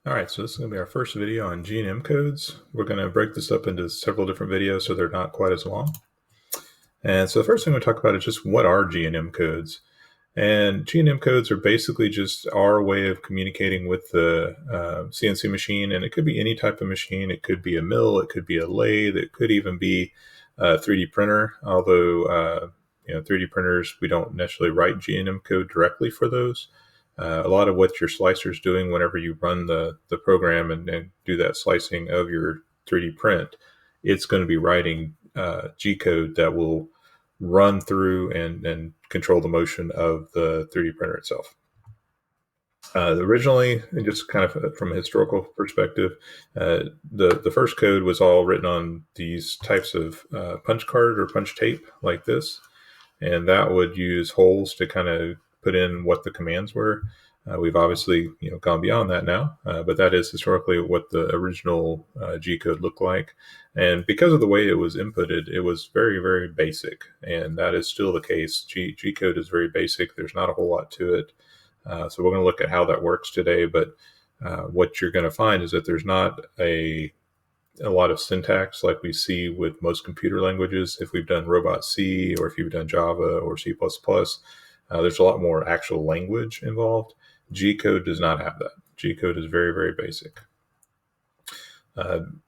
All right, so this is going to be our first video on G&M codes. We're going to break this up into several different videos so they're not quite as long. And so the first thing we'll talk about is just what are G&M codes. And G&M codes are basically just our way of communicating with the CNC machine, and it could be any type of machine. It could be a mill, it could be a lathe, it could even be a 3D printer. Although 3D printers, we don't necessarily write G&M code directly for those. A lot of what your slicer is doing whenever you run the program and do that slicing of your 3D print, it's going to be writing G code that will run through and control the motion of the 3D printer itself. Originally, just kind of from a historical perspective, the first code was all written on these types of punch card or punch tape like this, and that would use holes to kind of put in what the commands were. We've obviously gone beyond that now, but that is historically what the original G code looked like. And because of the way it was inputted, it was very, very basic, and that is still the case. G code is very basic. There's not a whole lot to it. So we're going to look at how that works today, but what you're going to find is that there's not a lot of syntax like we see with most computer languages. If we've done Robot C or if you've done Java or C++, there's a lot more actual language involved. G code does not have that. G code is very, very basic. Again,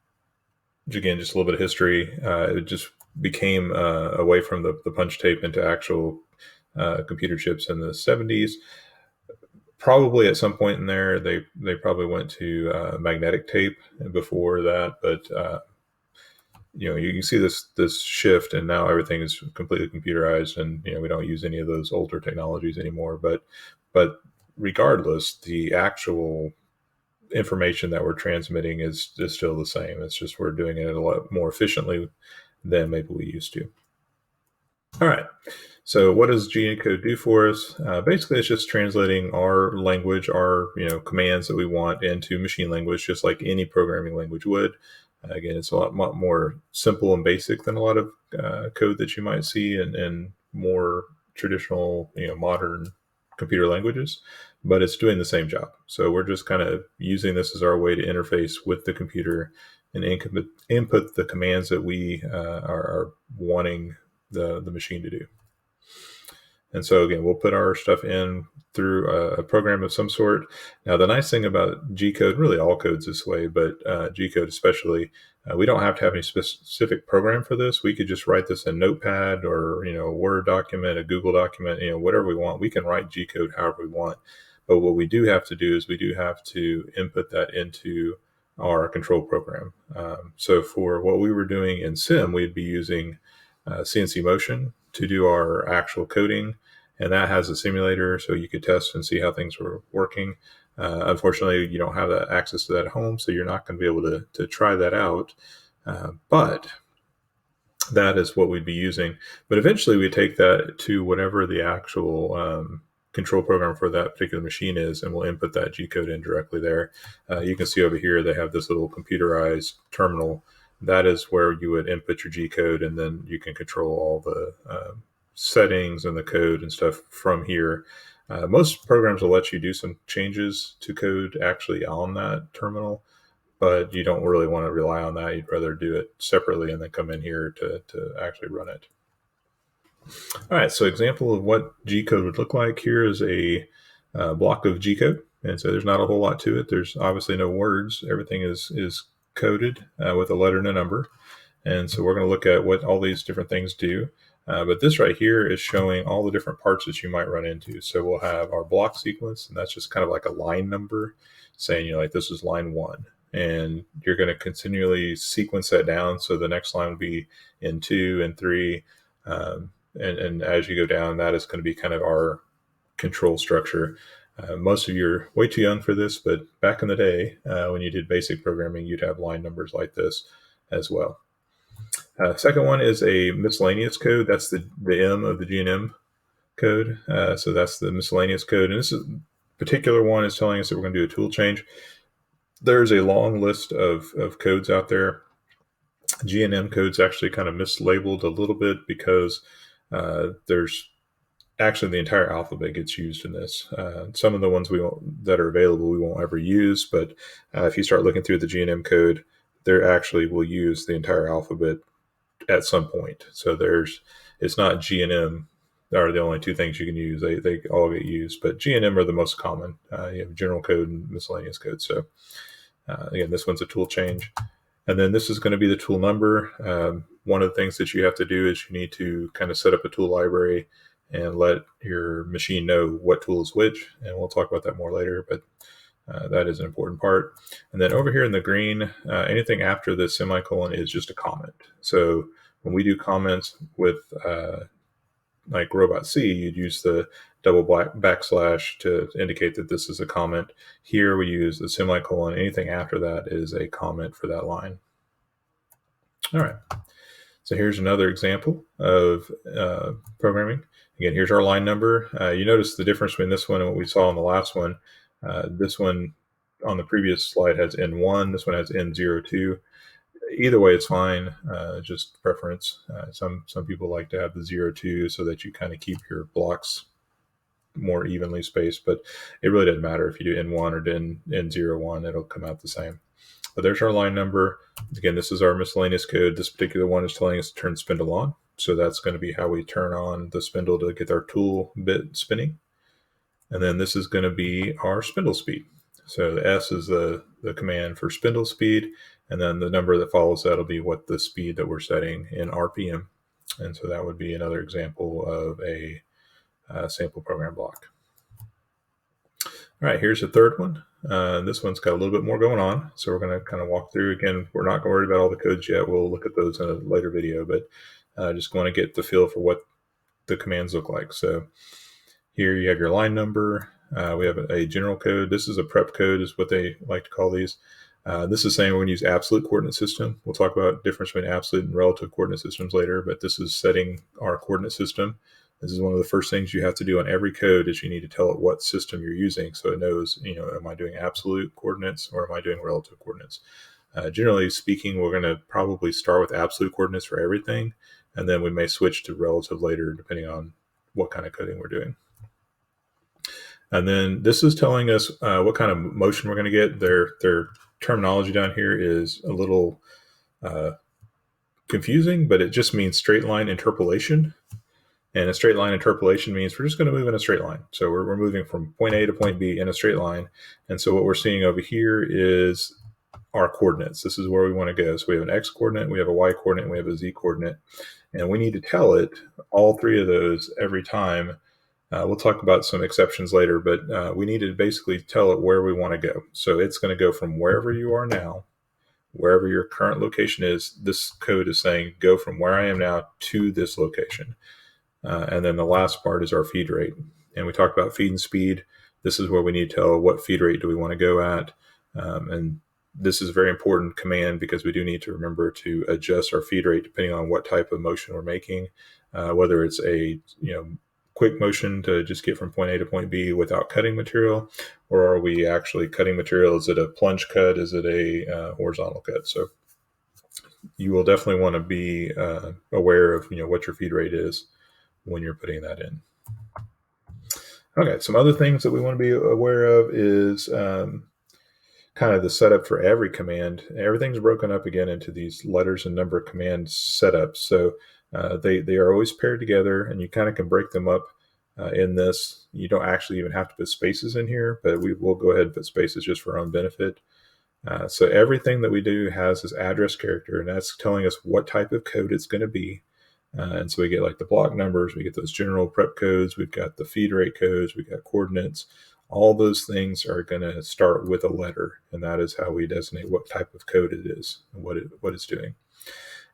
just a little bit of history. It just became away from the punch tape into actual computer chips in the 70s. Probably at some point in there, they probably went to magnetic tape before that, but you can see this shift, and now everything is completely computerized, and we don't use any of those older technologies anymore. But regardless, the actual information that we're transmitting is still the same. It's just we're doing it a lot more efficiently than maybe we used to. All right. So what does G code do for us? Basically, it's just translating our language, our commands that we want into machine language, just like any programming language would. Again, it's a lot more simple and basic than a lot of code that you might see in more traditional, modern computer languages, but it's doing the same job. So we're just kind of using this as our way to interface with the computer and input the commands that we are wanting the machine to do. And so again, we'll put our stuff in through a program of some sort. Now, the nice thing about G code, really all code's this way, but G code especially, we don't have to have any specific program for this. We could just write this in Notepad or a Word document, a Google document, whatever we want. We can write G code however we want. But what we do have to do is we do have to input that into our control program. So for what we were doing in Sim, we'd be using CNC Motion to do our actual coding, and that has a simulator so you could test and see how things were working. Unfortunately, you don't have that access to that at home, so you're not going to be able to try that out. But that is what we'd be using. But eventually we take that to whatever the actual control program for that particular machine is, and we'll input that G code in directly there. You can see over here they have this little computerized terminal. That is where you would input your G code, and then you can control all the settings and the code and stuff from here. Most programs will let you do some changes to code actually on that terminal, but you don't really want to rely on that. You'd rather do it separately and then come in here to actually run it. All right, so example of what G code would look like. Here is a block of G code, and so there's not a whole lot to it. There's obviously no words. Everything is coded with a letter and a number. And so we're going to look at what all these different things do. But this right here is showing all the different parts that you might run into. So we'll have our block sequence, and that's just kind of like a line number saying, like this is line 1. And you're going to continually sequence that down. So the next line will be in 2 and 3. And as you go down, that is going to be kind of our control structure. Most of you are way too young for this, but back in the day, when you did basic programming, you'd have line numbers like this as well. Second one is a miscellaneous code. That's the M of the G&M code. So that's the miscellaneous code. And this particular one is telling us that we're going to do a tool change. There's a long list of codes out there. G&M code's actually kind of mislabeled a little bit because there's actually the entire alphabet gets used in this. Some of the ones that are available we won't ever use, but if you start looking through the G&M code, they actually will use the entire alphabet at some point. So it's not G and M are the only two things you can use. They all get used, but G and M are the most common. You have general code and miscellaneous code. So again, this one's a tool change. And then this is going to be the tool number. One of the things that you have to do is you need to kind of set up a tool library and let your machine know what tool is which. And we'll talk about that more later, but that is an important part. And then over here in the green, anything after the semicolon is just a comment. So when we do comments with like Robot C, you'd use the double backslash to indicate that this is a comment. Here we use the semicolon. Anything after that is a comment for that line. All right. So here's another example of programming. Again, here's our line number. You notice the difference between this one and what we saw in the last one. This one on the previous slide has N1. This one has N02. Either way, it's fine. Just preference. Some people like to have the 02 so that you kind of keep your blocks more evenly spaced, but it really doesn't matter if you do N1 or N01. It'll come out the same. But there's our line number. Again, this is our miscellaneous code. This particular one is telling us to turn spindle on. So that's going to be how we turn on the spindle to get our tool bit spinning. And then this is going to be our spindle speed. So the S is the command for spindle speed. And then the number that follows that will be what the speed that we're setting in RPM. And so that would be another example of a sample program block. All right, here's the third one. This one's got a little bit more going on. So we're going to kind of walk through. Again, we're not going to worry about all the codes yet. We'll look at those in a later video, but just want to get the feel for what the commands look like. So here you have your line number. We have a general code. This is a prep code is what they like to call these. This is saying we're going to use absolute coordinate system. We'll talk about the difference between absolute and relative coordinate systems later, but this is setting our coordinate system. This is one of the first things you have to do on every code is you need to tell it what system you're using so it knows, am I doing absolute coordinates or am I doing relative coordinates? Generally speaking, we're going to probably start with absolute coordinates for everything, and then we may switch to relative later depending on what kind of coding we're doing. And then this is telling us what kind of motion we're going to get. Their terminology down here is a little confusing, but it just means straight line interpolation. And a straight line interpolation means we're just going to move in a straight line. So we're moving from point A to point B in a straight line. And so what we're seeing over here is our coordinates. This is where we want to go. So we have an X coordinate, we have a Y coordinate, and we have a Z coordinate. And we need to tell it all three of those every time. We'll talk about some exceptions later, but we need to basically tell it where we want to go. So it's going to go from wherever you are now, wherever your current location is. This code is saying go from where I am now to this location. And then the last part is our feed rate. And we talked about feed and speed. This is where we need to tell what feed rate do we want to go at. And this is a very important command because we do need to remember to adjust our feed rate depending on what type of motion we're making, whether it's a quick motion to just get from point A to point B without cutting material, or are we actually cutting material? Is it a plunge cut? Is it a horizontal cut? So you will definitely want to be aware of what your feed rate is when you're putting that in. Okay, some other things that we want to be aware of is kind of the setup for every command. Everything's broken up again into these letters and number command setups. So they are always paired together, and you kind of can break them up in this. You don't actually even have to put spaces in here, but we will go ahead and put spaces just for our own benefit. So everything that we do has this address character, and that's telling us what type of code it's going to be. And so we get like the block numbers, we get those general prep codes, we've got the feed rate codes, we've got coordinates. All those things are going to start with a letter, and that is how we designate what type of code it is and what it's doing.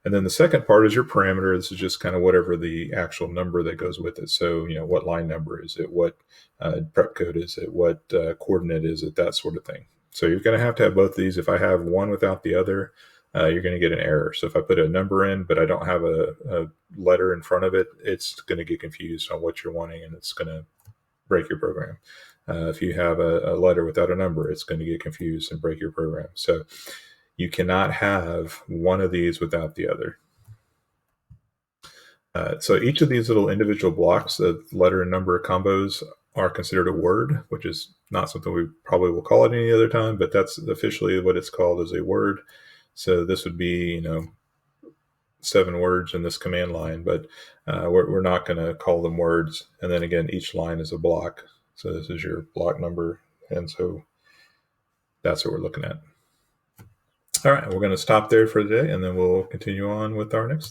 And then the second part is your parameter. This is just kind of whatever the actual number that goes with it. So, what line number is it? What prep code is it? What coordinate is it? That sort of thing. So you're going to have both of these. If I have one without the other, you're going to get an error. So if I put a number in, but I don't have a letter in front of it, it's going to get confused on what you're wanting, and it's going to break your program. If you have a letter without a number, it's going to get confused and break your program. So you cannot have one of these without the other. So each of these little individual blocks of letter and number combos are considered a word, which is not something we probably will call it any other time, but that's officially what it's called, as a word. So this would be, 7 words in this command line, but we're not going to call them words. And then again, each line is a block. So this is your block number. And so that's what we're looking at. All right, we're going to stop there for today, and then we'll continue on with our next